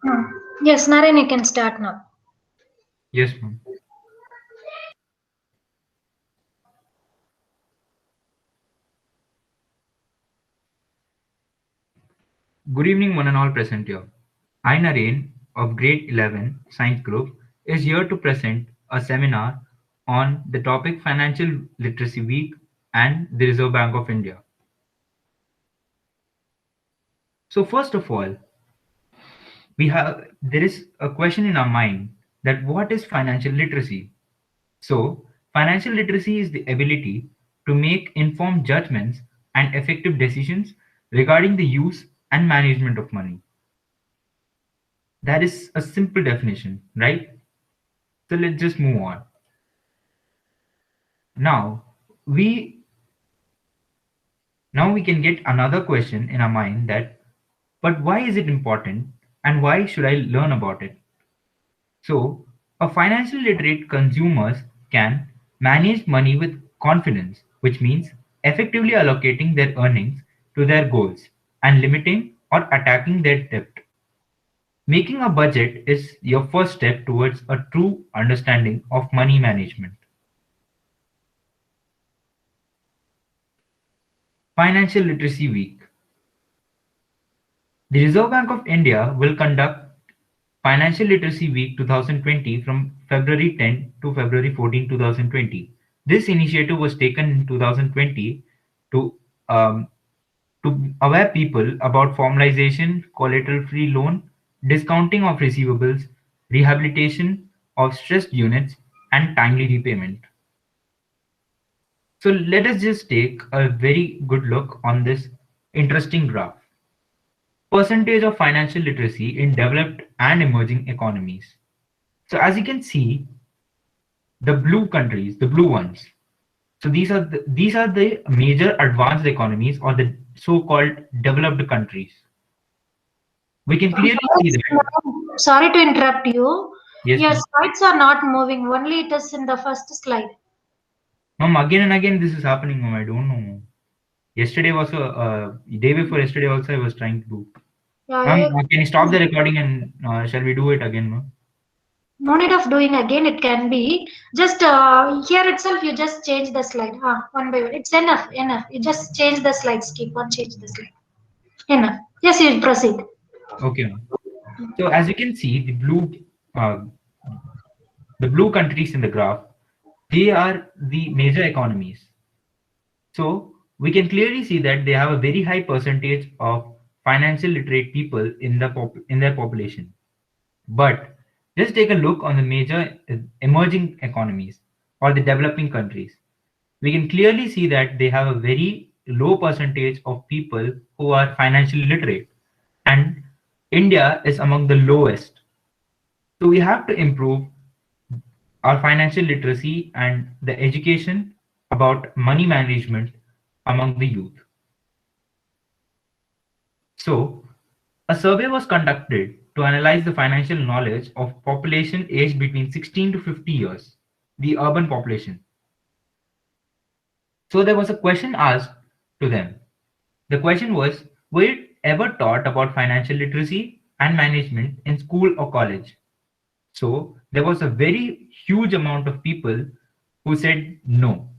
Hmm. Yes, Naren, you can start now. Yes, ma'am. Good evening, one and all present here. I, Naren of Grade 11 Science Group, is here to present a seminar on the topic Financial Literacy Week and the Reserve Bank of India. So, first of all, there is a question in our mind that what is financial literacy? So, financial literacy is the ability to make informed judgments and effective decisions regarding the use and management of money. That is a simple definition, right? So let's just move on. Now we now we can get another question in our mind that but why is it important and why should I learn about it? So a financial literate consumers can manage money with confidence, which means effectively allocating their earnings to their goals and limiting or attacking their debt. Making a budget is your first step towards a true understanding of money management. Financial Literacy Week. The Reserve Bank of India will conduct Financial Literacy Week 2020 from February 10 to February 14, 2020. This initiative was taken in 2020 to um, to aware people about formalization, collateral-free loan, discounting of receivables, rehabilitation of stressed units, and timely repayment. So let us just take a very good look on this interesting graph. Percentage of financial literacy in developed and emerging economies. So as you can see, the blue countries, the blue ones. So these are the major advanced economies or the so-called developed countries. We can I'm clearly see that. sorry to interrupt you. Yes, Your ma'am. slides are not moving. Only it is in the first slide. Ma'am, again and again this is happening, ma'am. I don't know, ma'am. Yesterday also, day before yesterday also, I was trying to do. Yeah, Ma'am, can you stop the recording and shall we do it again, ma'am? no need of doing again. It can be just here itself. You just change the slide. One by one. It's enough. Enough. You just change the slides. Keep on change the slide. Enough. Yes, you proceed. Okay, ma'am. So as you can see, uh, the blue countries in the graph, they are the major economies. So we can clearly see that they have a very high percentage of financial literate people in in their population. But just take a look on the major emerging economies or the developing countries. We can clearly see that they have a very low percentage of people who are financially literate, and India is among the lowest. So we have to improve our financial literacy and the education about money management among the youth. So, a survey was conducted to analyze the financial knowledge of population aged between 16 to 50 years, the urban population. So, there was a question asked to them. The question was, were you ever taught about financial literacy and management in school or college? So, there was a very huge amount of people who said no.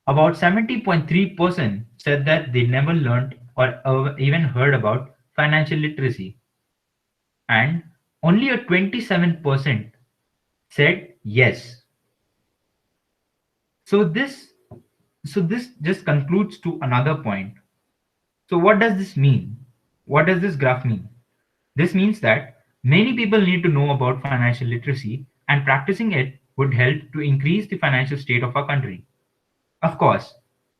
About 70.3% said that they never learned or even heard about financial literacy, and only a 27% said yes. So this just concludes to another point. So what does this mean? What does this graph mean? This means that many people need to know about financial literacy, and practicing it would help to increase the financial state of our country. Of course,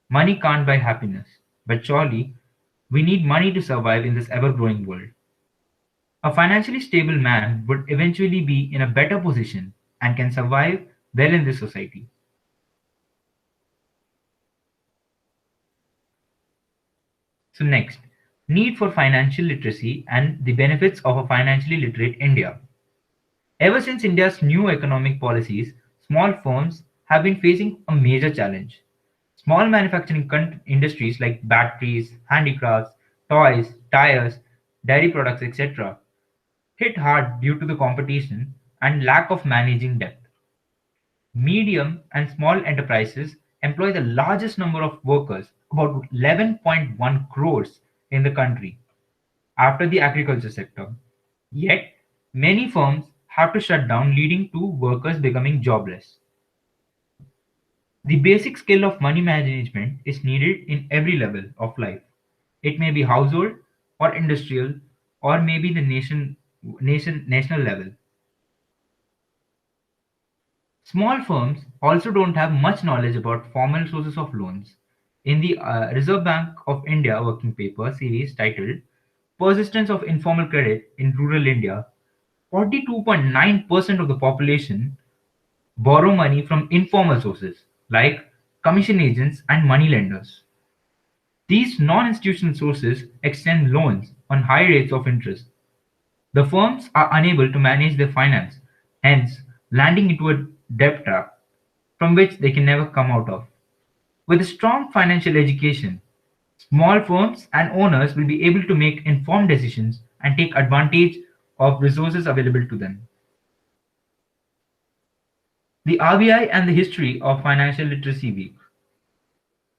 money can't buy happiness, but surely we need money to survive in this ever growing world. A financially stable man would eventually be in a better position and can survive well in this society. So, next, need for financial literacy and the benefits of a financially literate India. Ever since India's new economic policies, small firms have been facing a major challenge. Small manufacturing industries like batteries, handicrafts, toys, tires, dairy products, etc., hit hard due to the competition and lack of managing debt. Medium and small enterprises employ the largest number of workers, about 11.1 crores in the country, after the agriculture sector. Yet, many firms have to shut down, leading to workers becoming jobless. The basic skill of money management is needed in every level of life. It may be household or industrial or maybe the national level. Small firms also don't have much knowledge about formal sources of loans. In the Reserve Bank of India working paper series titled Persistence of Informal Credit in Rural India, 42.9% of the population borrow money from informal sources like commission agents and money lenders. These non institutional sources extend loans on high rates of interest. The firms are unable to manage their finance, hence, landing into a debt trap from which they can never come out of. With a strong financial education, small firms and owners will be able to make informed decisions and take advantage of resources available to them. The RBI and the history of Financial Literacy Week.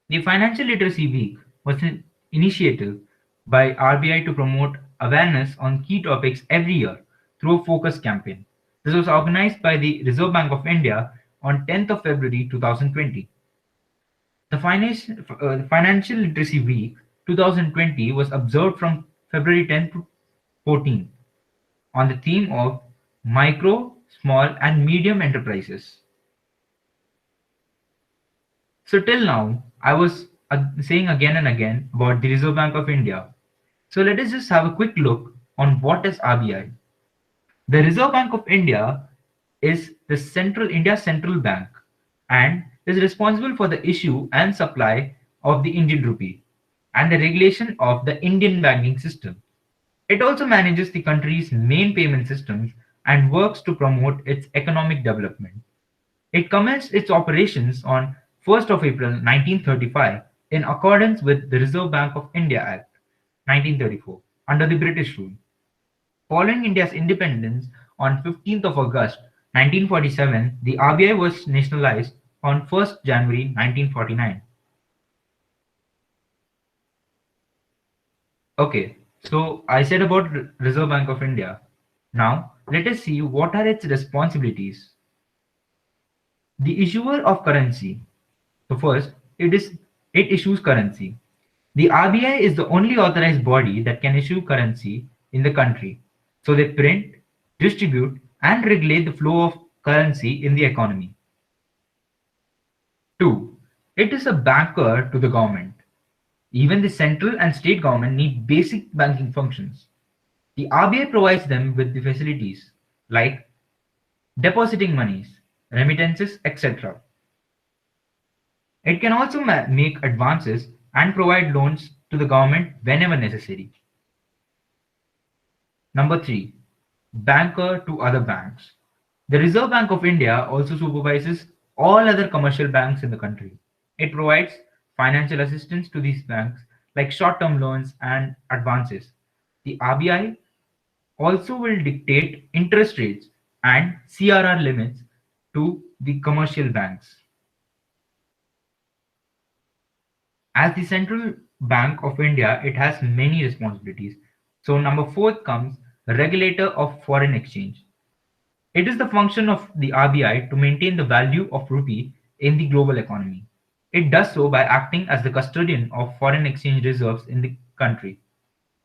The Financial Literacy Week was an initiative by RBI to promote awareness on key topics every year through a focus campaign. This was organized by the Reserve Bank of India on 10th of February 2020. The Financial Literacy Week 2020 was observed from February 10th to 14th on the theme of micro, small, and medium enterprises. So till now, I was saying again and again about the Reserve Bank of India. So let us just have a quick look on what is RBI. The Reserve Bank of India is the India's central bank and is responsible for the issue and supply of the Indian rupee and the regulation of the Indian banking system. It also manages the country's main payment systems and works to promote its economic development. It commenced its operations on 1st of April 1935 in accordance with the Reserve Bank of India Act 1934 under the British rule. Following India's independence on 15th of August 1947, the RBI was nationalized on 1st January 1949. Okay, so I said about Reserve Bank of India. Now, let us see what are its responsibilities. The issuer of currency. So first, it issues currency. The RBI is the only authorized body that can issue currency in the country. So they print, distribute, and regulate the flow of currency in the economy. Two, it is a banker to the government. Even the central and state government need basic banking functions. The RBI provides them with the facilities like depositing monies, remittances, etc. It can also make advances and provide loans to the government whenever necessary. Number three, banker to other banks. The Reserve Bank of India also supervises all other commercial banks in the country. It provides financial assistance to these banks like short term loans and advances. The RBI also will dictate interest rates and CRR limits to the commercial banks. As the Central Bank of India, it has many responsibilities. So, number four comes regulator of foreign exchange. It is the function of the RBI to maintain the value of rupee in the global economy. It does so by acting as the custodian of foreign exchange reserves in the country.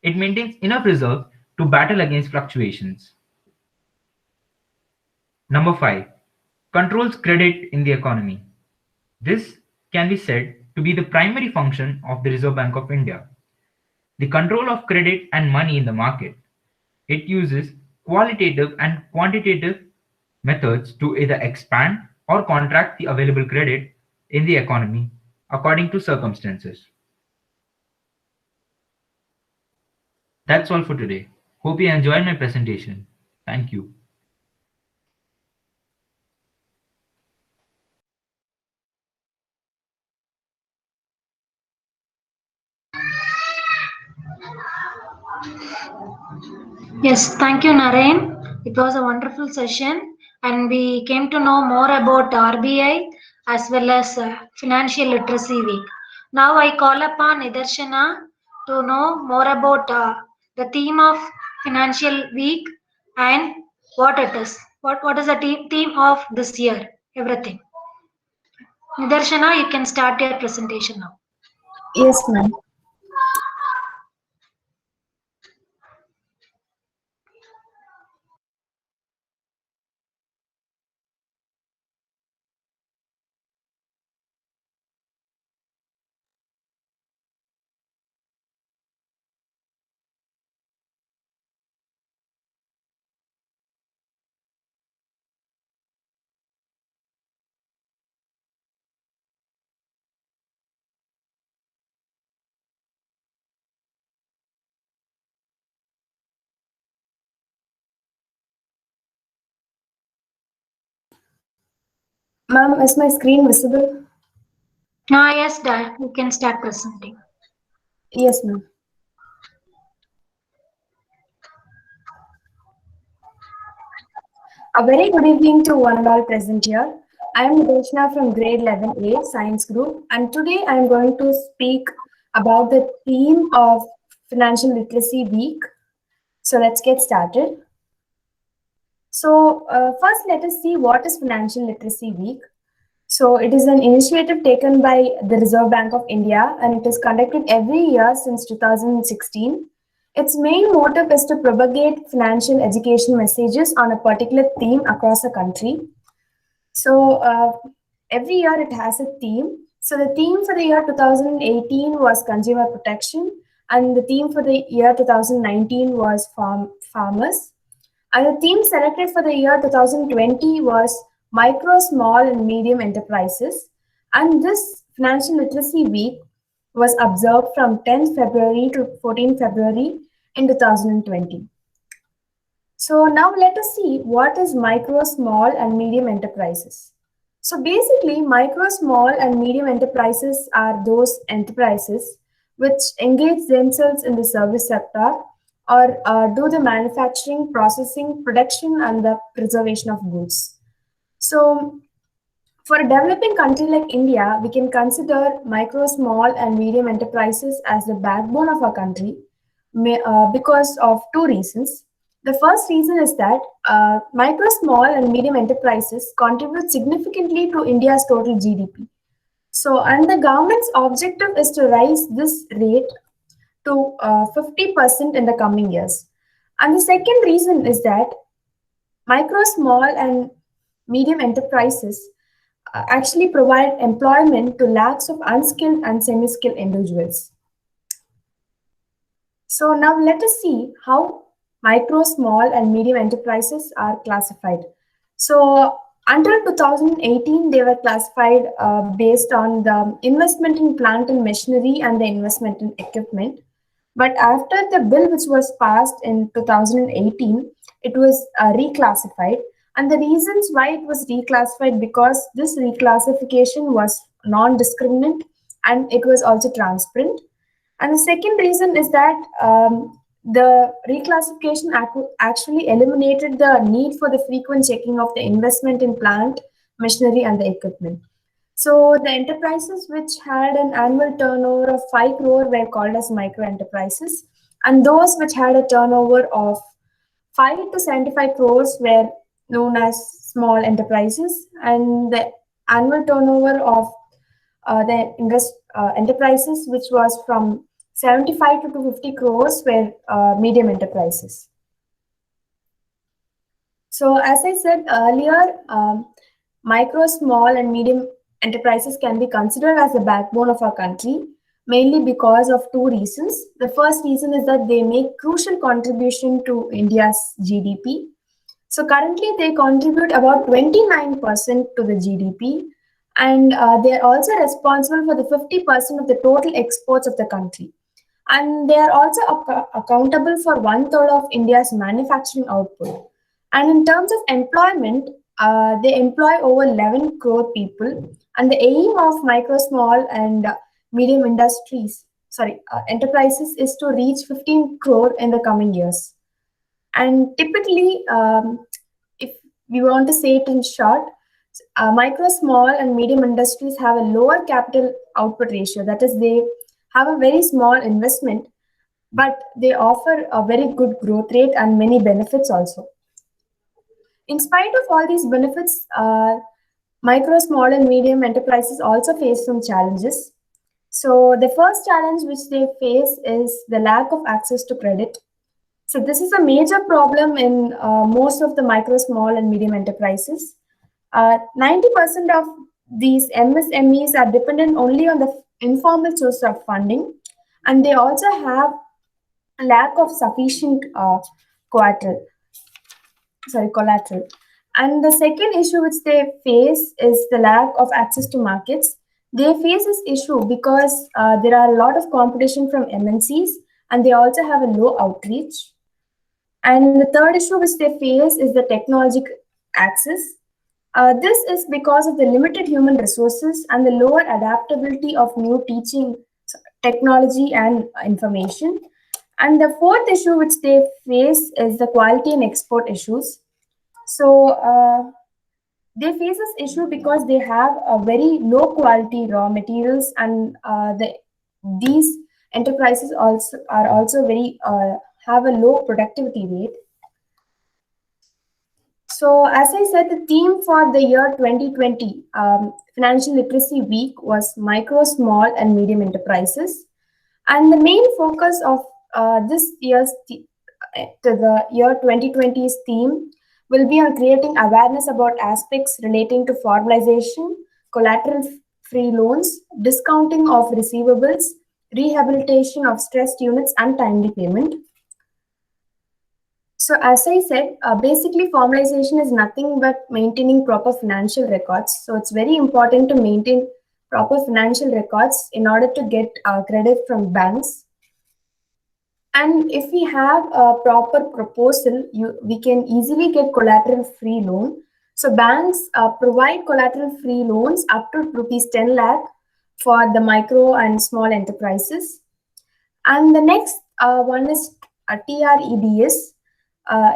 It maintains enough reserves to battle against fluctuations. Number five, controls credit in the economy. This can be said to be the primary function of the Reserve Bank of India. The control of credit and money in the market. It uses qualitative and quantitative methods to either expand or contract the available credit in the economy according to circumstances. That's all for today. Hope you enjoyed my presentation. Thank you. Yes, thank you, Naren. It was a wonderful session, and we came to know more about RBI as well as Financial Literacy Week. Now, I call upon Nidarshana to know more about the theme of Financial Week and what it is. What is the theme of this year? Everything. Nidarshana, you can start your presentation now. Yes, ma'am. Ma'am, is my screen visible? Yes, you can start presenting. Yes, ma'am. A very good evening to one and all present here. I am Nidarshana from grade 11A Science Group, and today I am going to speak about the theme of Financial Literacy Week. So let's get started. So first, let us see what is Financial Literacy Week. So it is an initiative taken by the Reserve Bank of India, and it is conducted every year since 2016. Its main motive is to propagate financial education messages on a particular theme across the country. So every year it has a theme. So the theme for the year 2018 was consumer protection, and the theme for the year 2019 was farmers. And the theme selected for the year 2020 was micro, small, and medium enterprises. And this Financial Literacy Week was observed from 10th February to 14th February in 2020. So now let us see what is micro, small, and medium enterprises. So basically, micro, small, and medium enterprises are those enterprises which engage themselves in the service sector or do the manufacturing, processing, production, and the preservation of goods. So for a developing country like India, we can consider micro, small, and medium enterprises as the backbone of our country because of two reasons. The first reason is that micro, small, and medium enterprises contribute significantly to India's total GDP. So, and the government's objective is to raise this rate to 50% in the coming years. And the second reason is that micro, small, and medium enterprises actually provide employment to lakhs of unskilled and semi-skilled individuals. So now let us see how micro, small, and medium enterprises are classified. So until 2018, they were classified based on the investment in plant and machinery and the investment in equipment. But after the bill which was passed in 2018, it was reclassified. And the reasons why it was reclassified because this reclassification was non-discriminant and it was also transparent. And the second reason is that the reclassification actually eliminated the need for the frequent checking of the investment in plant, machinery, and the equipment. So the enterprises which had an annual turnover of 5 crore were called as micro enterprises, and those which had a turnover of 5 to 75 crores were known as small enterprises, and the annual turnover of enterprises which was from 75 to 250 crores were medium enterprises. So as I said earlier, micro, small, and medium enterprises can be considered as the backbone of our country, mainly because of two reasons. The first reason is that they make crucial contribution to India's GDP. So currently they contribute about 29% to the GDP, and they are also responsible for the 50% of the total exports of the country. And they are also accountable for 1/3 of India's manufacturing output. And in terms of employment, they employ over 11 crore people. And the aim of micro, small, and medium enterprises is to reach 15 crore in the coming years. And typically, if we want to say it in short, micro, small, and medium industries have a lower capital output ratio. That is, they have a very small investment, but they offer a very good growth rate and many benefits also. In spite of all these benefits, micro, small, and medium enterprises also face some challenges. So the first challenge which they face is the lack of access to credit. So this is a major problem in most of the micro, small, and medium enterprises. 90% of these MSMEs are dependent only on the informal source of funding, and they also have a lack of sufficient collateral. And the second issue which they face is the lack of access to markets. They face this issue because there are a lot of competition from MNCs, and they also have a low outreach. And the third issue which they face is the technological access. This is because of the limited human resources and the lower adaptability of new teaching technology and information. And the fourth issue which they face is the quality and export issues. So they face this issue because they have a very low quality raw materials, and these enterprises are also very have a low productivity rate. So as I said, the theme for the year 2020 Financial Literacy Week was micro, small, and medium enterprises. And the main focus of this year's the year 2020's theme will be on creating awareness about aspects relating to formalization, collateral-free loans, discounting of receivables, rehabilitation of stressed units, and timely payment. So as I said, basically formalization is nothing but maintaining proper financial records. So it's very important to maintain proper financial records in order to get credit from banks. And if we have a proper proposal, we can easily get collateral-free loan. So banks provide collateral-free loans up to rupees 10 lakh for the micro and small enterprises. And the next one is TREDS.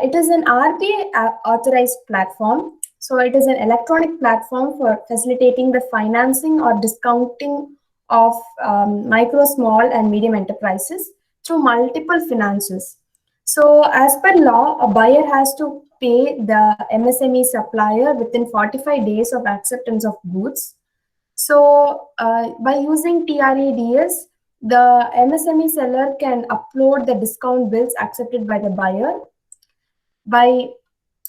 It is an RBI authorized platform. So it is an electronic platform for facilitating the financing or discounting of micro, small, and medium enterprises through multiple finances. So as per law, a buyer has to pay the MSME supplier within 45 days of acceptance of goods. So by using TREDS, the MSME seller can upload the discount bills accepted by the buyer by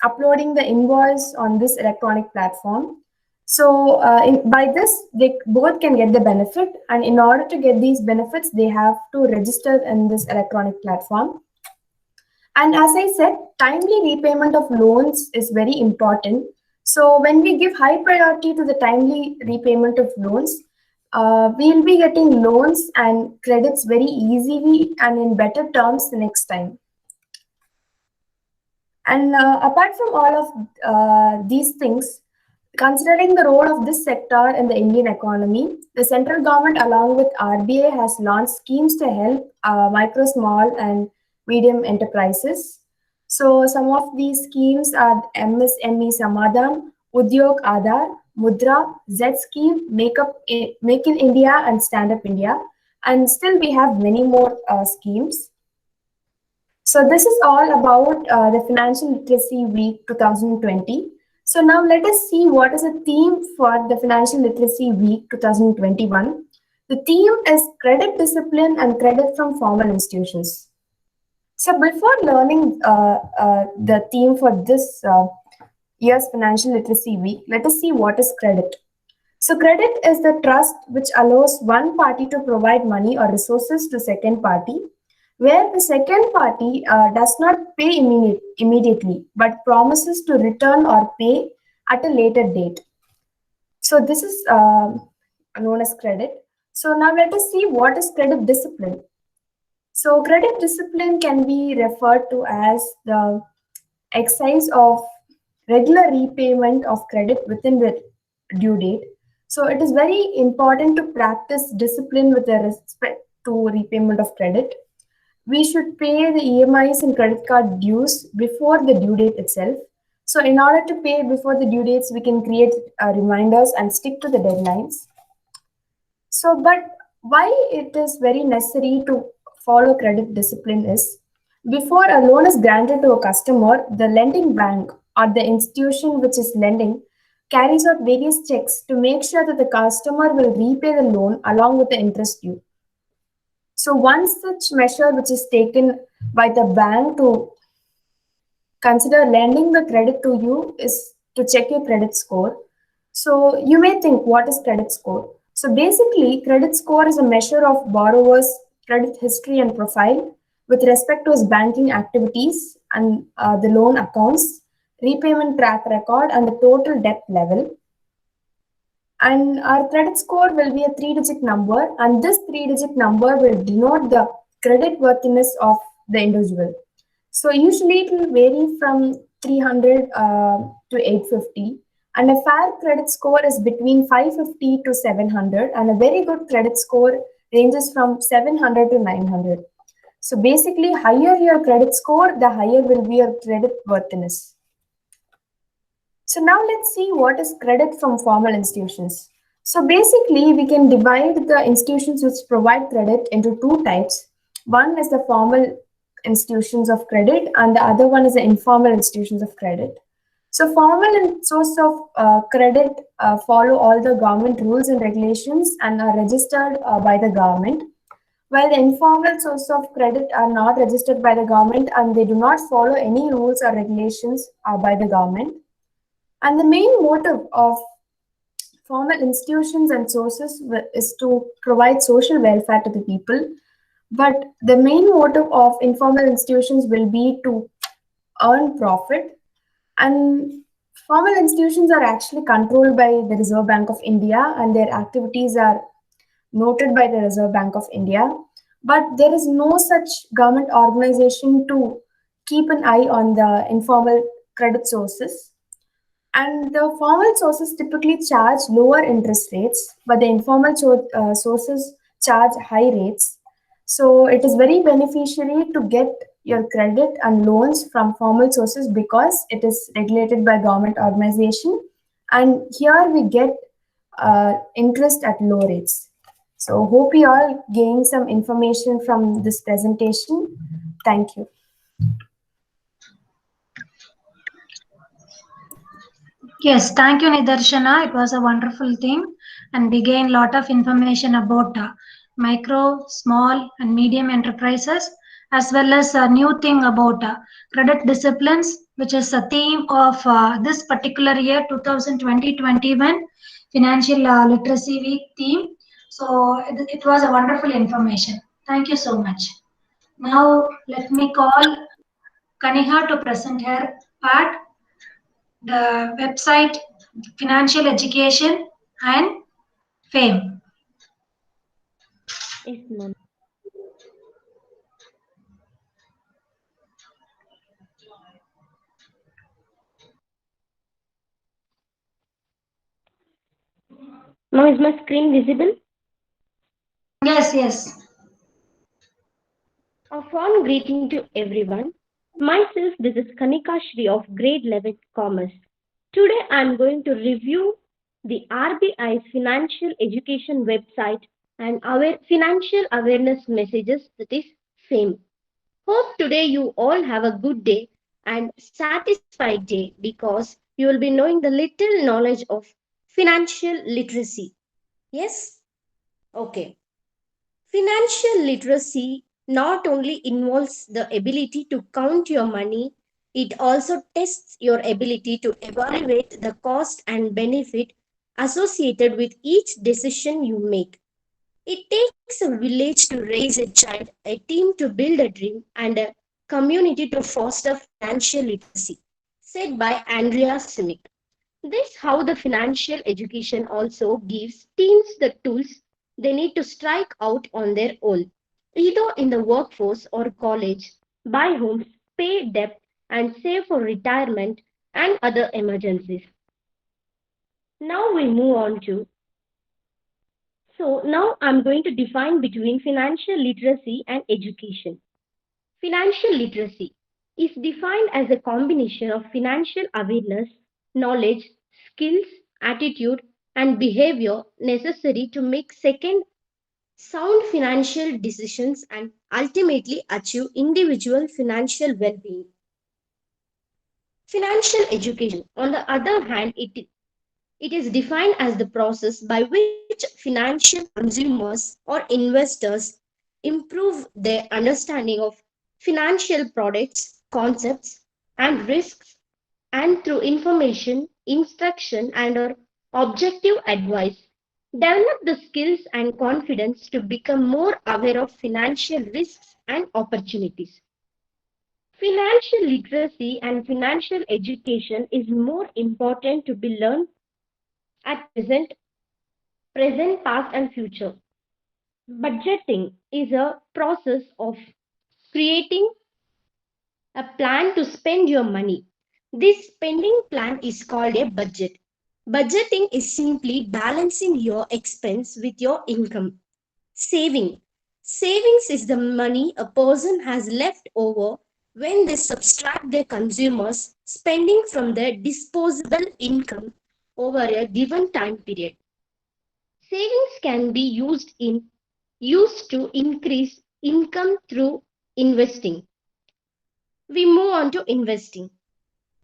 uploading the invoice on this electronic platform. So by this, they both can get the benefit, and in order to get these benefits, they have to register in this electronic platform. And as I said, timely repayment of loans is very important. So when we give high priority to the timely repayment of loans, we'll be getting loans and credits very easily and in better terms the next time. And apart from all of these things, considering the role of this sector in the Indian economy, the central government along with RBI has launched schemes to help micro, small, and medium enterprises. So some of these schemes are MSME Samadhan, Udyog Aadhar, Mudra, Z scheme, Make in India, and Stand Up India. And still we have many more schemes. So this is all about the Financial Literacy Week 2020. So now let us see what is the theme for the Financial Literacy Week 2021. The theme is credit discipline and credit from formal institutions. So before learning the theme for this year's Financial Literacy Week, let us see what is credit. So credit is the trust which allows one party to provide money or resources to second party, where the second party does not pay immediately, but promises to return or pay at a later date. So this is known as credit. So now let us see what is credit discipline. So credit discipline can be referred to as the exercise of regular repayment of credit within the due date. So it is very important to practice discipline with respect to repayment of credit. we should pay the EMIs and credit card dues before the due date itself. So in order to pay before the due dates, we can create reminders and stick to the deadlines. So, but why it is very necessary to follow credit discipline is before a loan is granted to a customer, the lending bank or the institution which is lending carries out various checks to make sure that the customer will repay the loan along with the interest due. So, one such measure which is taken by the bank to consider lending the credit to you is to check your credit score. So you may think, what is credit score? So basically, credit score is a measure of borrower's credit history and profile with respect to his banking activities and the loan accounts, repayment track record, and the total debt level. And our credit score will be a 3-digit number, and this 3-digit number will denote the credit worthiness of the individual. So usually it will vary from 300 to 850, and a fair credit score is between 550 to 700, and a very good credit score ranges from 700 to 900. So basically, higher your credit score, the higher will be your credit worthiness. So now let's see what is credit from formal institutions. So basically, we can divide the institutions which provide credit into two types. One is the formal institutions of credit, and the other one is the informal institutions of credit. So formal source of credit follow all the government rules and regulations and are registered by the government, while the informal source of credit are not registered by the government and they do not follow any rules or regulations by the government. And the main motive of formal institutions and sources is to provide social welfare to the people. But the main motive of informal institutions will be to earn profit. And formal institutions are actually controlled by the Reserve Bank of India, and their activities are noted by the Reserve Bank of India. But there is no such government organization to keep an eye on the informal credit sources. And the formal sources typically charge lower interest rates, but the informal sources charge high rates. So it is very beneficiary to get your credit and loans from formal sources because it is regulated by government organization. And here we get interest at low rates. So hope you all gain some information from this presentation. Thank you. Yes, thank you, Nidarshana. It was a wonderful thing, and we gained a lot of information about micro, small, and medium enterprises, as well as a new thing about credit disciplines, which is a theme of this particular year, 2020-21 Financial Literacy Week theme. So it was a wonderful information. Thank you so much. Now let me call Kaniha to present her part, the website Financial Education and Fame. Yes, ma'am. Now is my screen visible? Yes, yes. A fond greeting to everyone. Myself, this is Kanika Shri of grade 11 Commerce. Today I am going to review the RBI's financial education website and our financial awareness messages, that is FAME. Hope today you all have a good day and satisfied day because you will be knowing the little knowledge of financial literacy. Yes? Okay. Financial literacy not only involves the ability to count your money, it also tests your ability to evaluate the cost and benefit associated with each decision you make. It takes a village to raise a child, a team to build a dream, and a community to foster financial literacy, said by Andrea Simic. This how the financial education also gives teens the tools they need to strike out on their own, either in the workforce or college, buy homes, pay debt, and save for retirement and other emergencies. Now we move on to so now I'm going to define between financial literacy and education. Financial literacy is defined as a combination of financial awareness, knowledge, skills, attitude, and behavior necessary to make second sound financial decisions and ultimately achieve individual financial well-being. Financial education, on the other hand, it is defined as the process by which financial consumers or investors improve their understanding of financial products, concepts, and risks, and through information, instruction, and or objective advice, develop the skills and confidence to become more aware of financial risks and opportunities. Financial literacy and financial education is more important to be learned at present, past, and future. Budgeting is a process of creating a plan to spend your money. This spending plan is called a budget. Budgeting is simply balancing your expense with your income. Saving. Savings is the money a person has left over when they subtract their consumers' spending from their disposable income over a given time period. Savings can be used to increase income through investing. We move on to investing.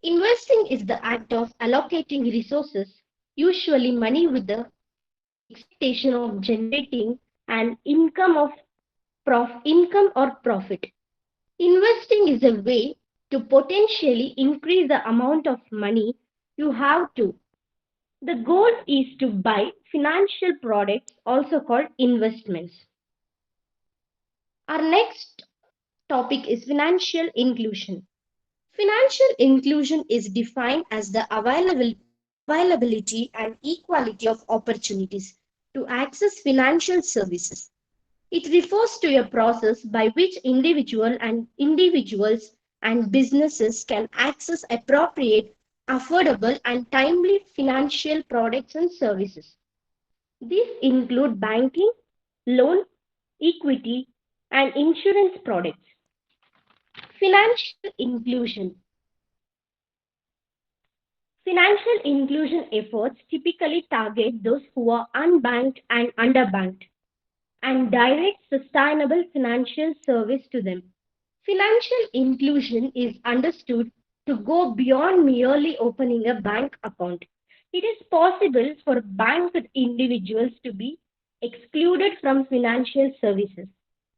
Investing is the act of allocating resources, usually money, with the expectation of generating an income or profit. Investing is a way to potentially increase the amount of money you have to. The goal is to buy financial products, also called investments. Our next topic is financial inclusion. Financial inclusion is defined as the availability and equality of opportunities to access financial services. It refers to a process by which individuals and businesses can access appropriate, affordable, and timely financial products and services. These include banking, loan, equity, and insurance products. Financial inclusion. Financial inclusion efforts typically target those who are unbanked and underbanked and direct sustainable financial service to them. Financial inclusion is understood to go beyond merely opening a bank account. It is possible for banked individuals to be excluded from financial services.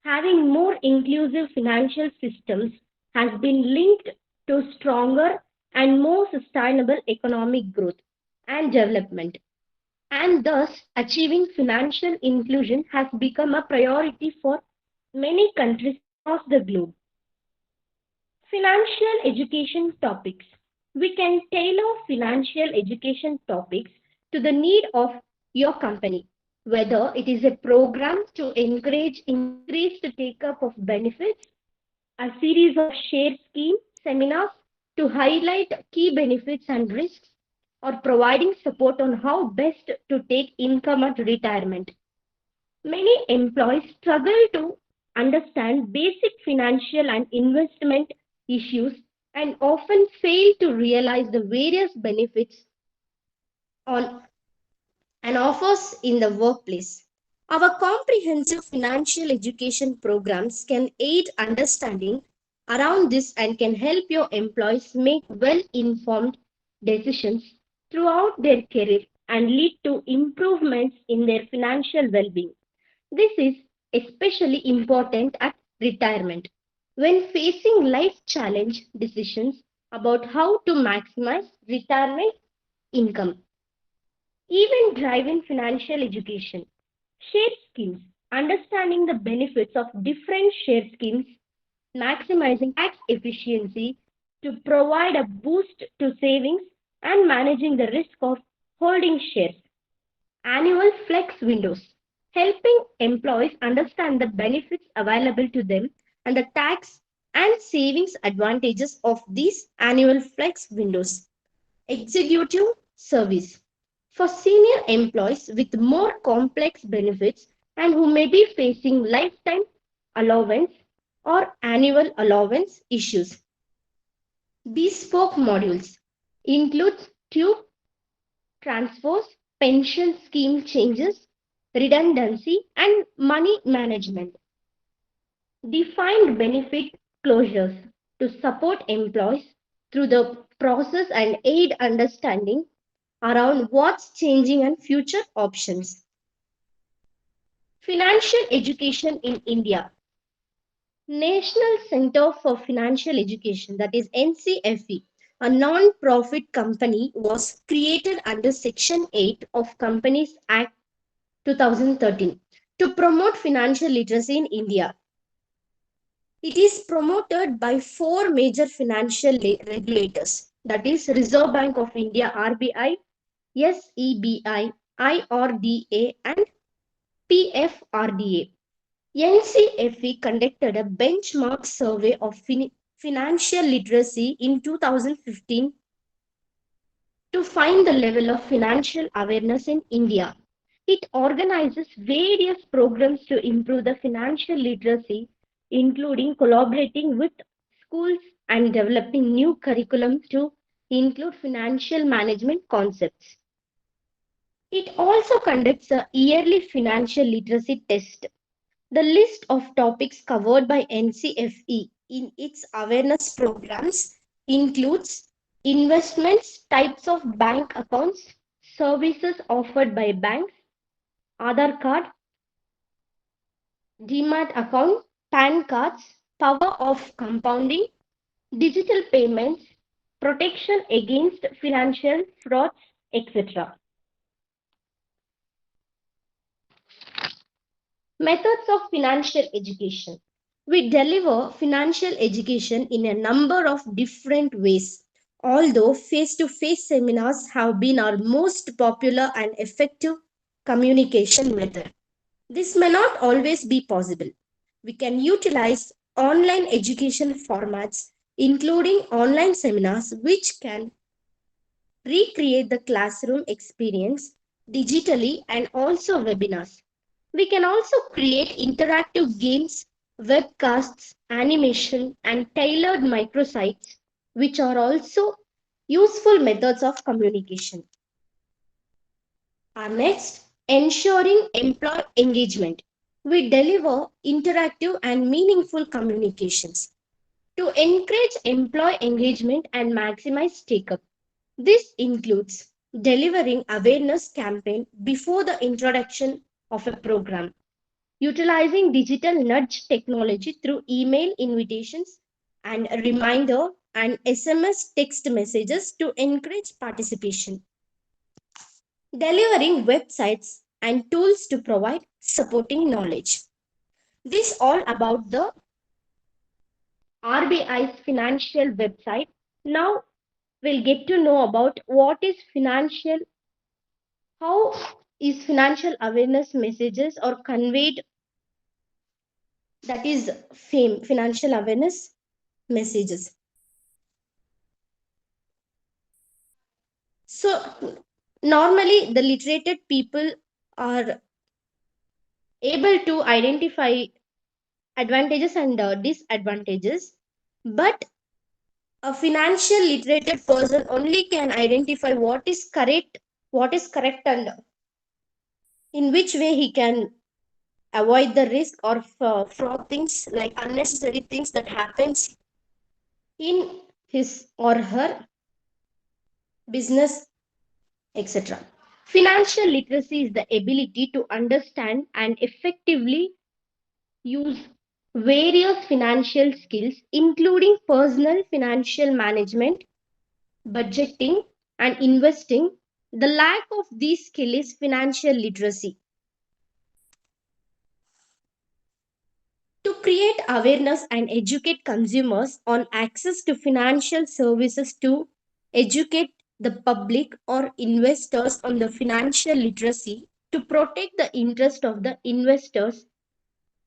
Having more inclusive financial systems has been linked to stronger and more sustainable economic growth and development, and thus achieving financial inclusion has become a priority for many countries across the globe. Financial education topics. We can tailor financial education topics to the need of your company, whether it is a program to encourage increased take up of benefits, a series of share scheme seminars to highlight key benefits and risks, or providing support on how best to take income at retirement. Many employees struggle to understand basic financial and investment issues and often fail to realize the various benefits on and offers in the workplace. Our comprehensive financial education programs can aid understanding around this and can help your employees make well-informed decisions throughout their career and lead to improvements in their financial well-being. This is especially important at retirement when facing life challenge decisions about how to maximize retirement income. Even driving financial education. Share schemes. Understanding the benefits of different share schemes, maximizing tax efficiency to provide a boost to savings and managing the risk of holding shares. Annual flex windows. Helping employees understand the benefits available to them and the tax and savings advantages of these annual flex windows. Executive service. For senior employees with more complex benefits and who may be facing lifetime allowance, or annual allowance issues. Bespoke modules include tube transfers, pension scheme changes, redundancy, and money management. Defined benefit closures to support employees through the process and aid understanding around what's changing and future options. Financial education in India. National Center for Financial Education, that is NCFE, a non-profit company, was created under Section 8 of Companies Act 2013 to promote financial literacy in India. It is promoted by four major financial regulators, that is Reserve Bank of India RBI, SEBI, IRDA, and PFRDA. NCFE conducted a benchmark survey of financial literacy in 2015 to find the level of financial awareness in India. It organizes various programs to improve the financial literacy, including collaborating with schools and developing new curriculum to include financial management concepts. It also conducts a yearly financial literacy test. The list of topics covered by NCFE in its awareness programs includes investments, types of bank accounts, services offered by banks, Aadhaar card, Demat account, PAN cards, power of compounding, digital payments, protection against financial frauds, etc. Methods of financial education. We deliver financial education in a number of different ways, although face-to-face seminars have been our most popular and effective communication method. This may not always be possible. We can utilize online education formats, including online seminars, which can recreate the classroom experience digitally, and also webinars. We can also create interactive games, webcasts, animation, and tailored microsites, which are also useful methods of communication. Next, ensuring employee engagement. We deliver interactive and meaningful communications to encourage employee engagement and maximize take-up. This includes delivering awareness campaign before the introduction of a program, utilizing digital nudge technology through email invitations and reminder and SMS text messages to encourage participation, delivering websites and tools to provide supporting knowledge. This all about the RBI's financial website. Now we'll get to know about how is financial awareness messages or conveyed, that is financial awareness messages. So normally the literated people are able to identify advantages and disadvantages, but a financial literated person only can identify what is correct, and in which way he can avoid the risk or fraud things, like unnecessary things that happens in his or her business, etc. Financial literacy is the ability to understand and effectively use various financial skills, including personal financial management, budgeting, and investing. The lack of these skills is financial literacy. To create awareness and educate consumers on access to financial services, to educate the public or investors on the financial literacy, to protect the interest of the investors,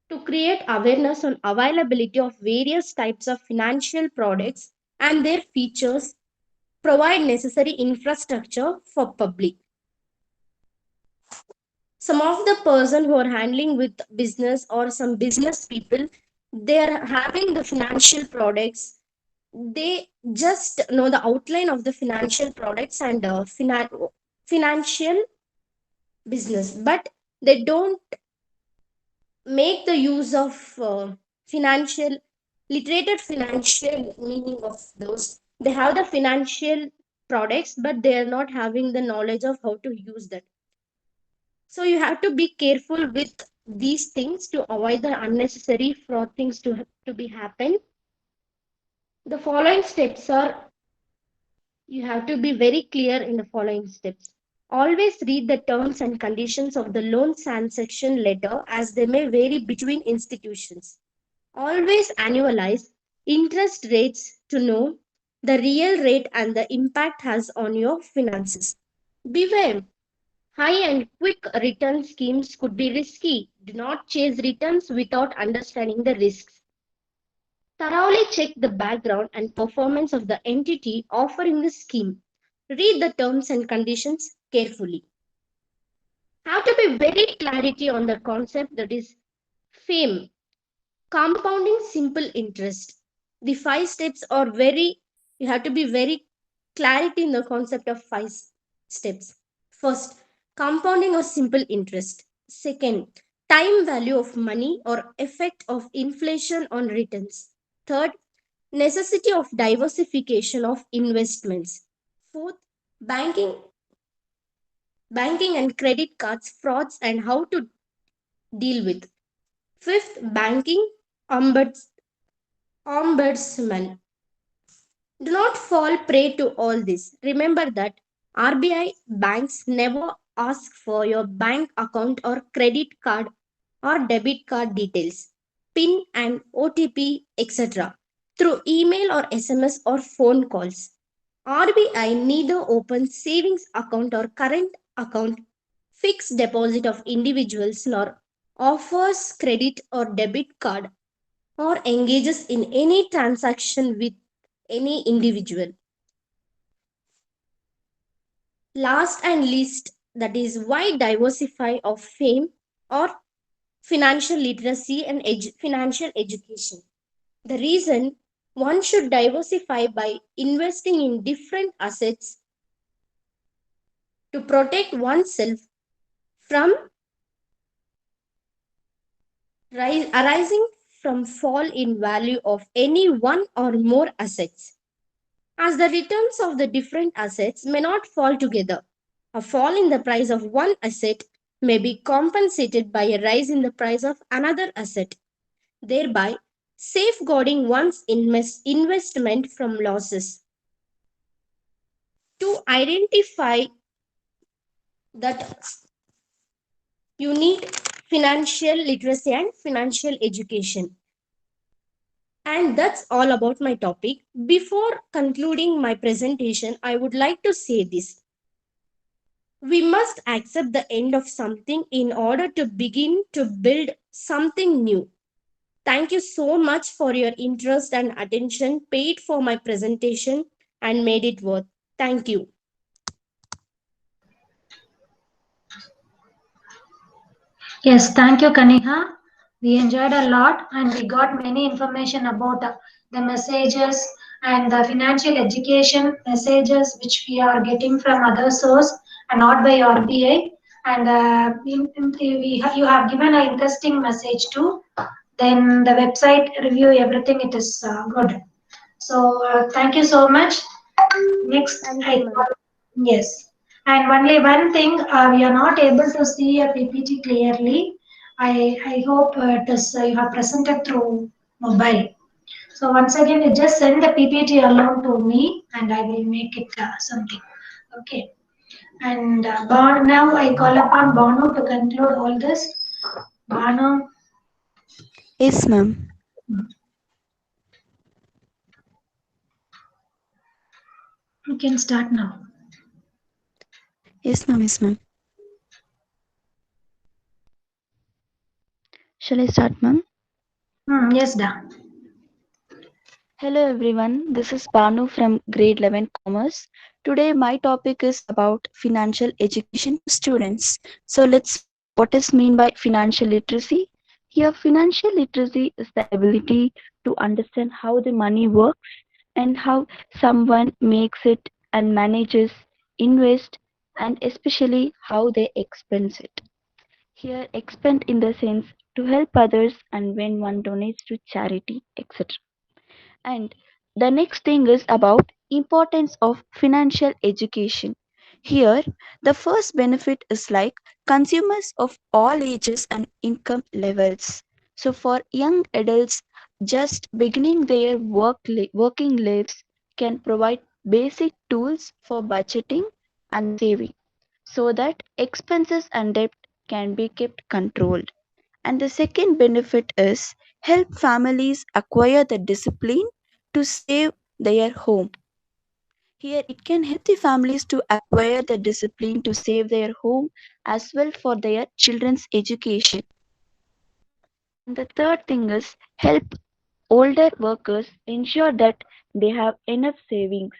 to create awareness on availability of various types of financial products and their features, provide necessary infrastructure for public. Some of the person who are handling with business or some business people, they are having the financial products. They just know the outline of the financial products and financial business, but they don't make the use of financial literated financial meaning of those. They have the financial products, but they are not having the knowledge of how to use that. So you have to be careful with these things to avoid the unnecessary fraud things to be happen. The following steps are, you have to be very clear in the following steps. Always read the terms and conditions of the loan transaction letter, as they may vary between institutions. Always annualize interest rates to know the real rate and the impact has on your finances. Beware, high and quick return schemes could be risky. Do not chase returns without understanding the risks. Thoroughly check the background and performance of the entity offering the scheme. Read the terms and conditions carefully. Have to be very clarity on the concept, that is FAME, compounding simple interest. The 5 steps are very, you have to be very clarity in the concept of 5 steps. First, compounding or simple interest. Second, time value of money or effect of inflation on returns. Third, necessity of diversification of investments. Fourth, banking banking and credit cards frauds and how to deal with. Fifth, banking ombudsman. Do not fall prey to all this. Remember that RBI banks never ask for your bank account or credit card or debit card details, PIN and OTP, etc. through email or SMS or phone calls. RBI neither opens savings account or current account, fixed deposit of individuals, nor offers credit or debit card or engages in any transaction with any individual. Last and least, that is why diversify of fame or financial literacy and financial education. The reason one should diversify by investing in different assets to protect oneself from arising from fall in value of any one or more assets, as the returns of the different assets may not fall together. A fall in the price of one asset may be compensated by a rise in the price of another asset, thereby safeguarding one's investment from losses. To identify that, you need financial literacy and financial education. And that's all about my topic. Before concluding my presentation, I would like to say this. We must accept the end of something in order to begin to build something new. Thank you so much for your interest and attention paid for my presentation and made it worth. Thank you. Yes, thank you, Kanika. We enjoyed a lot and we got many information about the messages and the financial education messages which we are getting from other source and not by RBI. And you have given an interesting message too. Then the website review, everything, it is good. So thank you so much. Next, yes. And only one thing, we are not able to see a PPT clearly. I hope it is you have presented through mobile. So once again, you just send the PPT along to me, and I will make it something. Okay. And now I call upon Banu to conclude all this. Banu. Yes, ma'am. You can start now. Yes, ma'am. Yes, ma'am. Shall I start, ma'am? Yes, da. Hello, everyone. This is Banu from Grade 11 Commerce. Today, my topic is about financial education to students. So let's what is mean by financial literacy. Here, financial literacy is the ability to understand how the money works and how someone makes it and manages, invest, and especially how they expense it. Here, expend in the sense to help others and when one donates to charity, etc. And the next thing is about importance of financial education. Here, the first benefit is like consumers of all ages and income levels. So for young adults just beginning their working lives can provide basic tools for budgeting and saving so that expenses and debt can be kept controlled. And the second benefit is help families acquire the discipline to save their home. Here it can help the families to acquire the discipline to save their home as well for their children's education. And the third thing is help older workers ensure that they have enough savings.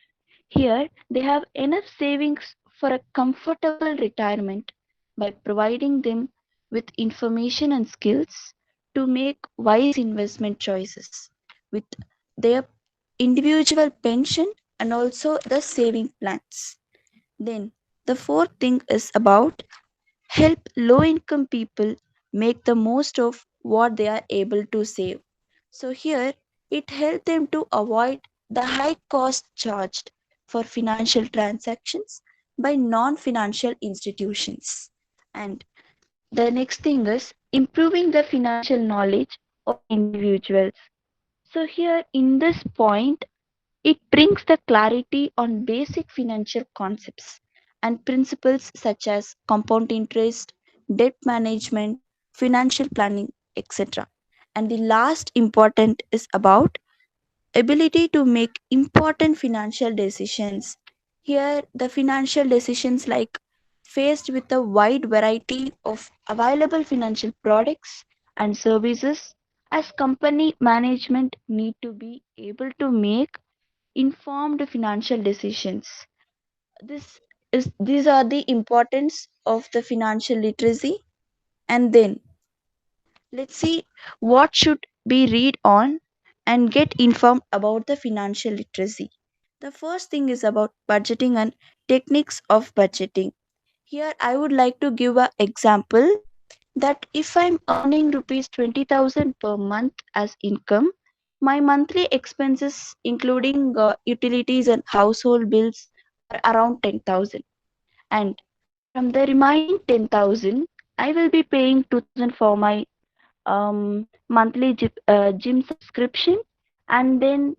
Here they have enough savings for a comfortable retirement by providing them with information and skills to make wise investment choices with their individual pension and also the saving plans. Then the fourth thing is about help low income people make the most of what they are able to save. So here it helps them to avoid the high cost charged for financial transactions by non financial institutions. And the next thing is improving the financial knowledge of individuals. So here in this point it brings the clarity on basic financial concepts and principles such as compound interest, debt management, financial planning, etc. And the last important is about ability to make important financial decisions. Here, the financial decisions like faced with a wide variety of available financial products and services as company management need to be able to make informed financial decisions. These are the importance of the financial literacy. And then let's see what should be read on and get informed about the financial literacy. The first thing is about budgeting and techniques of budgeting. Here I would like to give an example that if I'm earning rupees 20,000 per month as income, my monthly expenses, including utilities and household bills, are around 10,000. And from the remaining 10,000, I will be paying 2,000 for my monthly gym subscription, and then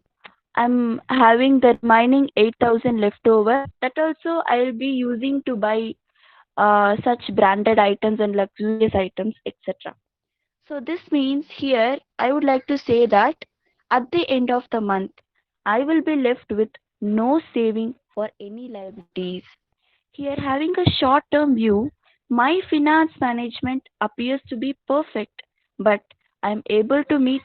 I'm having the remaining 8,000 left over. That also I will be using to buy such branded items and luxurious items, etc. So this means here I would like to say that at the end of the month, I will be left with no saving for any liabilities. Here, having a short term view, my finance management appears to be perfect, but I'm able to meet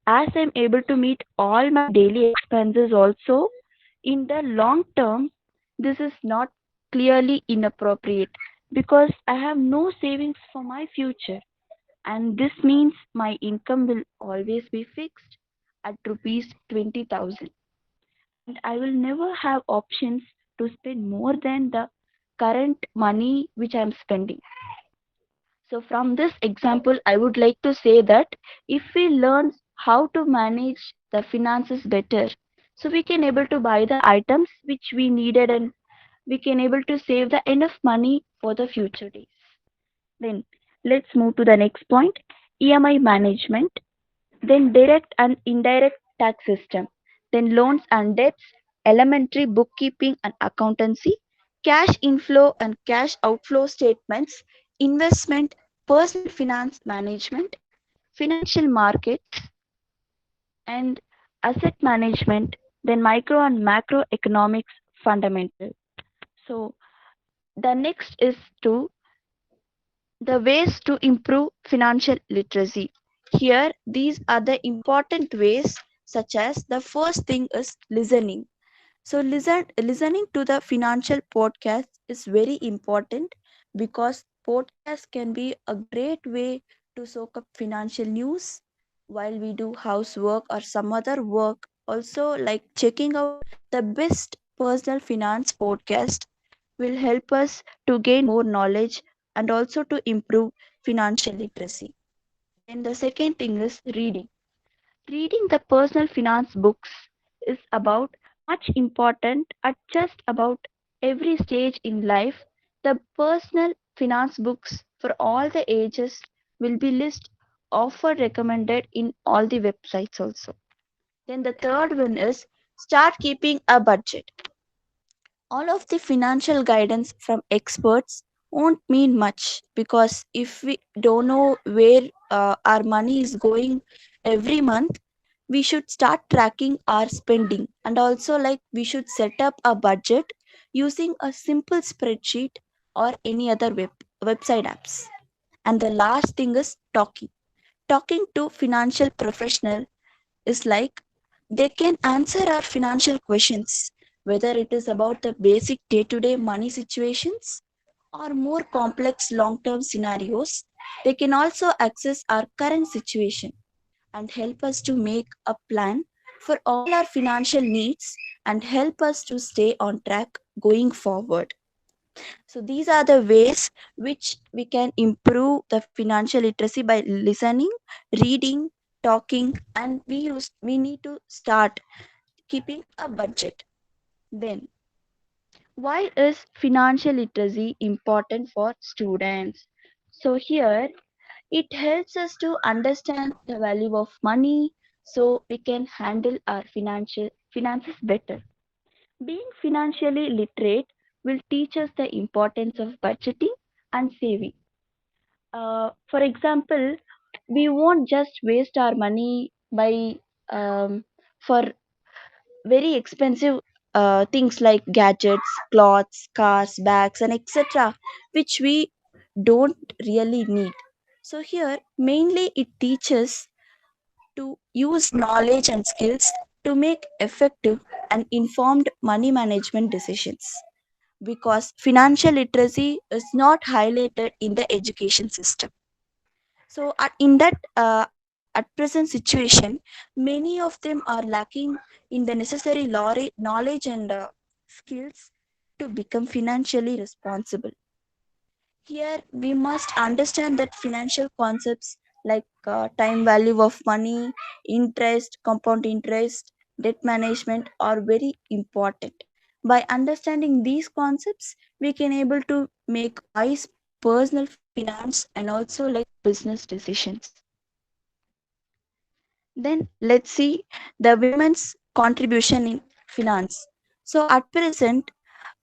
I'm able to meet all my daily expenses also. In the long term, this is not clearly inappropriate because I have no savings for my future, and this means my income will always be fixed at rupees 20,000, and I will never have options to spend more than the current money which I am spending. So from this example, I would like to say that if we learn how to manage the finances better, so we can able to buy the items which we needed and we can able to save the enough money for the future days. Then let's move to the next point, EMI management, then direct and indirect tax system, then loans and debts, elementary bookkeeping and accountancy, cash inflow and cash outflow statements, investment, personal finance management, financial markets, and asset management, then micro and macroeconomics fundamental. So the next is to the ways to improve financial literacy. Here, these are the important ways, such as the first thing is listening. So, listening to the financial podcast is very important because podcast can be a great way to soak up financial news while we do housework or some other work. Also, like checking out the best personal finance podcast will help us to gain more knowledge and also to improve financial literacy. Then the second thing is reading. Reading the personal finance books is about much important at just about every stage in life. The personal finance books for all the ages will be list offered recommended in all the websites also. Then the third one is start keeping a budget. All of the financial guidance from experts won't mean much because if we don't know where our money is going every month, we should start tracking our spending, and also like we should set up a budget using a simple spreadsheet or any other website apps. And the last thing is talking to financial professional is like they can answer our financial questions, whether it is about the basic day to day money situations or more complex long term scenarios. They can also access our current situation and help us to make a plan for all our financial needs and help us to stay on track going forward. So these are the ways which we can improve the financial literacy by listening, reading, talking, and we need to start keeping a budget. Then why is financial literacy important for students? So here it helps us to understand the value of money so we can handle our financial finances better. Being financially literate will teach us the importance of budgeting and saving. For example, we won't just waste our money by for very expensive things like gadgets, clothes, cars, bags, and etc., which we don't really need. So here, mainly it teaches to use knowledge and skills to make effective and informed money management decisions, because financial literacy is not highlighted in the education system. So in that at present situation, many of them are lacking in the necessary knowledge and skills to become financially responsible. Here we must understand that financial concepts like time value of money, interest, compound interest, debt management are very important. By understanding these concepts, we can able to make wise personal finance and also like business decisions. Then let's see the women's contribution in finance. So at present,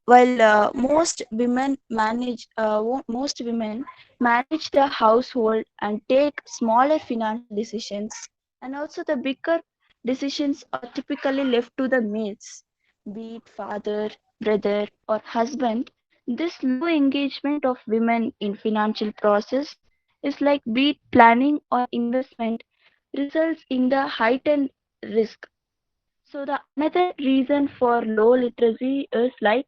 while most women manage the household and take smaller financial decisions, and also the bigger decisions are typically left to the males, be it father, brother, or husband. This low engagement of women in financial process is like be it planning or investment results in the heightened risk. So the another reason for low literacy is like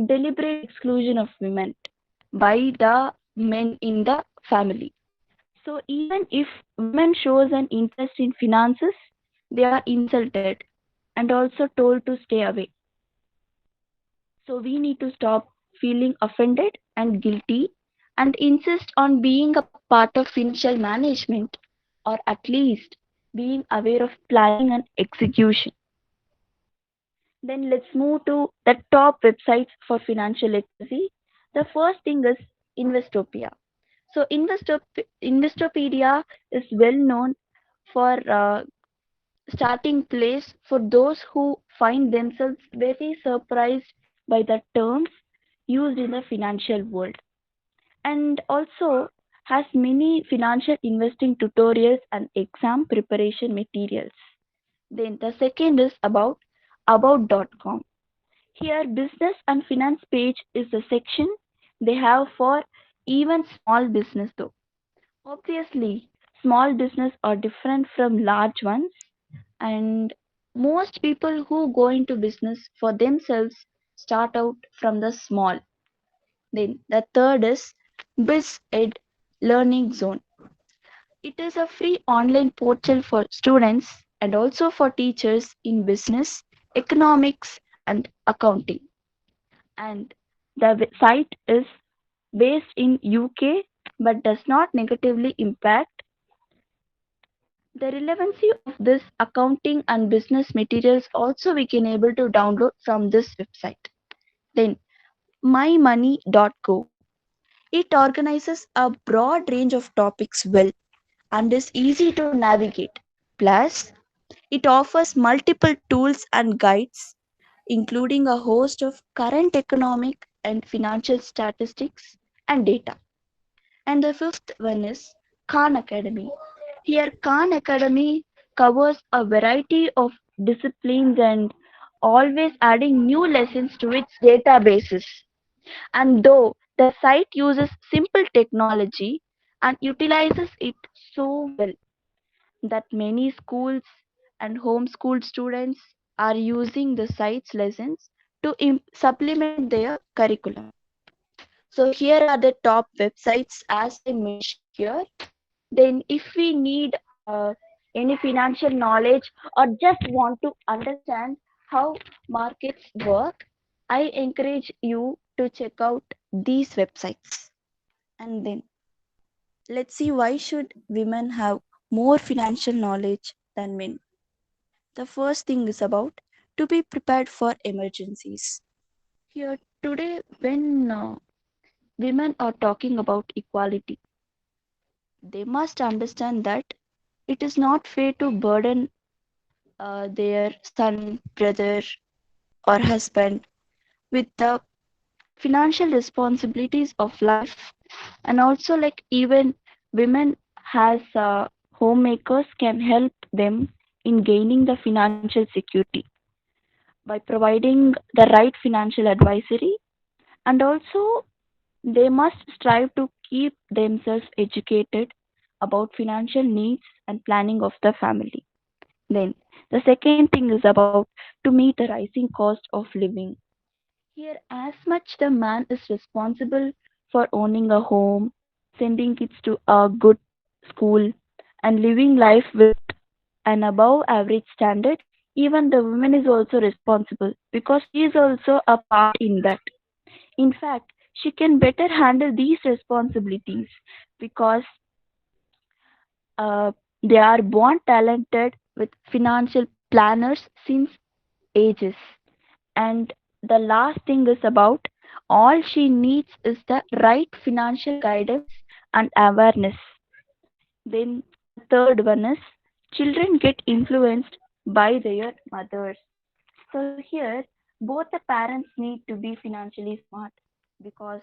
deliberate exclusion of women by the men in the family. So even if women shows an interest in finances, they are insulted and also told to stay away. So we need to stop feeling offended and guilty and insist on being a part of financial management, or at least being aware of planning and execution. Then let's move to the top websites for financial literacy. The first thing is Investopia. So Investopedia is well known for starting place for those who find themselves very surprised by the terms used in the financial world, and also has many financial investing tutorials and exam preparation materials. Then the second is about.com. Here, business and finance page is the section they have for even small business though. Obviously, small business are different from large ones, and most people who go into business for themselves start out from the small. Then the third is BizEd Learning Zone. It is a free online portal for students and also for teachers in business, economics, and accounting. And the site is based in UK but does not negatively impact the relevancy of this accounting and business materials. Also we can able to download from this website. Then mymoney.co, it organizes a broad range of topics well and is easy to navigate. Plus, it offers multiple tools and guides, including a host of current economic and financial statistics and data. And the fifth one is Khan Academy. Here, Khan Academy covers a variety of disciplines and always adding new lessons to its databases. And though the site uses simple technology and utilizes it so well that many schools and homeschooled students are using the site's lessons to supplement their curriculum. So here are the top websites as I mentioned here. Then if we need any financial knowledge or just want to understand how markets work, I encourage you to check out these websites. And then let's see, why should women have more financial knowledge than men. The first thing is about to be prepared for emergencies. Here today, when women are talking about equality, they must understand that it is not fair to burden their son, brother, or husband with the financial responsibilities of life. And also, like, even women has homemakers can help them in gaining the financial security by providing the right financial advisory. And also, they must strive to keep themselves educated about financial needs and planning of the family. Then the second thing is about to meet the rising cost of living. Here, as much the man is responsible for owning a home, sending kids to a good school, and living life with an above average standard, even the woman is also responsible because she is also a part in that. In fact, she can better handle these responsibilities because uh, they are born talented with financial planners since ages. And the last thing is about all she needs is the right financial guidance and awareness. Then the third one is children get influenced by their mothers. So here, both the parents need to be financially smart because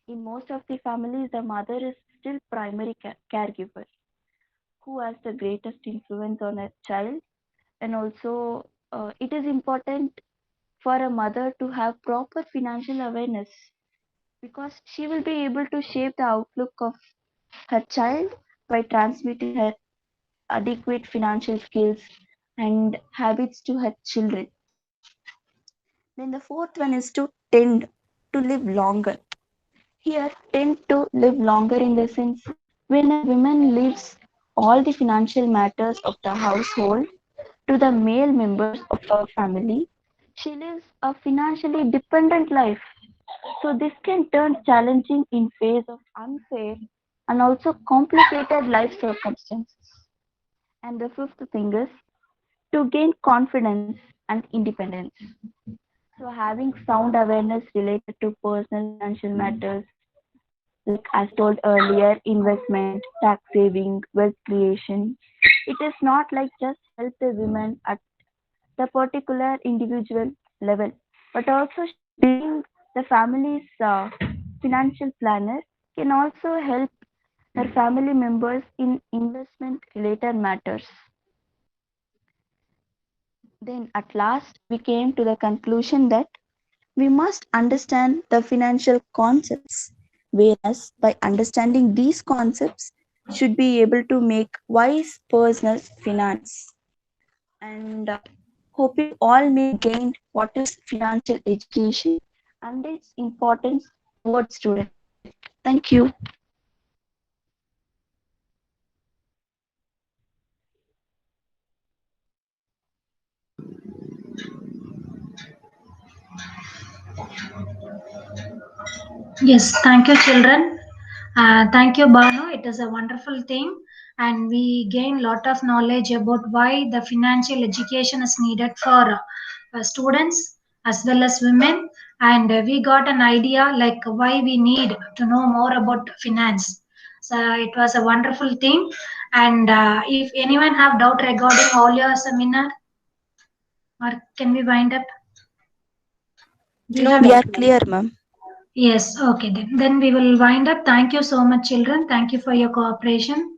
in most of the families, the mother is still primary caregiver who has the greatest influence on a child. And also, it is important for a mother to have proper financial awareness because she will be able to shape the outlook of her child by transmitting her adequate financial skills and habits to her children. Then the fourth one is to tend to live longer. Here, tend to live longer in the sense when a woman leaves all the financial matters of the household to the male members of her family, she lives a financially dependent life. So this can turn challenging in face of unfair and also complicated life circumstances. And the fifth thing is to gain confidence and independence. So having sound awareness related to personal financial matters, like as told earlier, investment, tax saving, wealth creation, it is not like just help the women at the particular individual level, but also being the family's financial planner can also help her family members in investment related matters. Then at last we came to the conclusion that we must understand the financial concepts, whereas by understanding these concepts should be able to make wise personal finance. And hope you all may gain what is financial education and its importance towards students. Thank you. Yes, thank you, children. Thank you, Banu. It is a wonderful thing, and we gain lot of knowledge about why the financial education is needed for students as well as women, and we got an idea like why we need to know more about finance. So it was a wonderful thing, and if anyone have doubt regarding all your seminar, or can we wind up? Do you No have We are doubt, ma'am. clear, ma'am. Yes, okay then. Then we will wind up. Thank you so much, children. Thank you for your cooperation.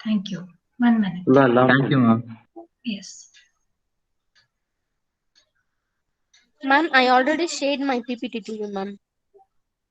Thank you. 1 minute. Thank you, ma'am. Yes. Ma'am, I already shared my PPT to you, ma'am.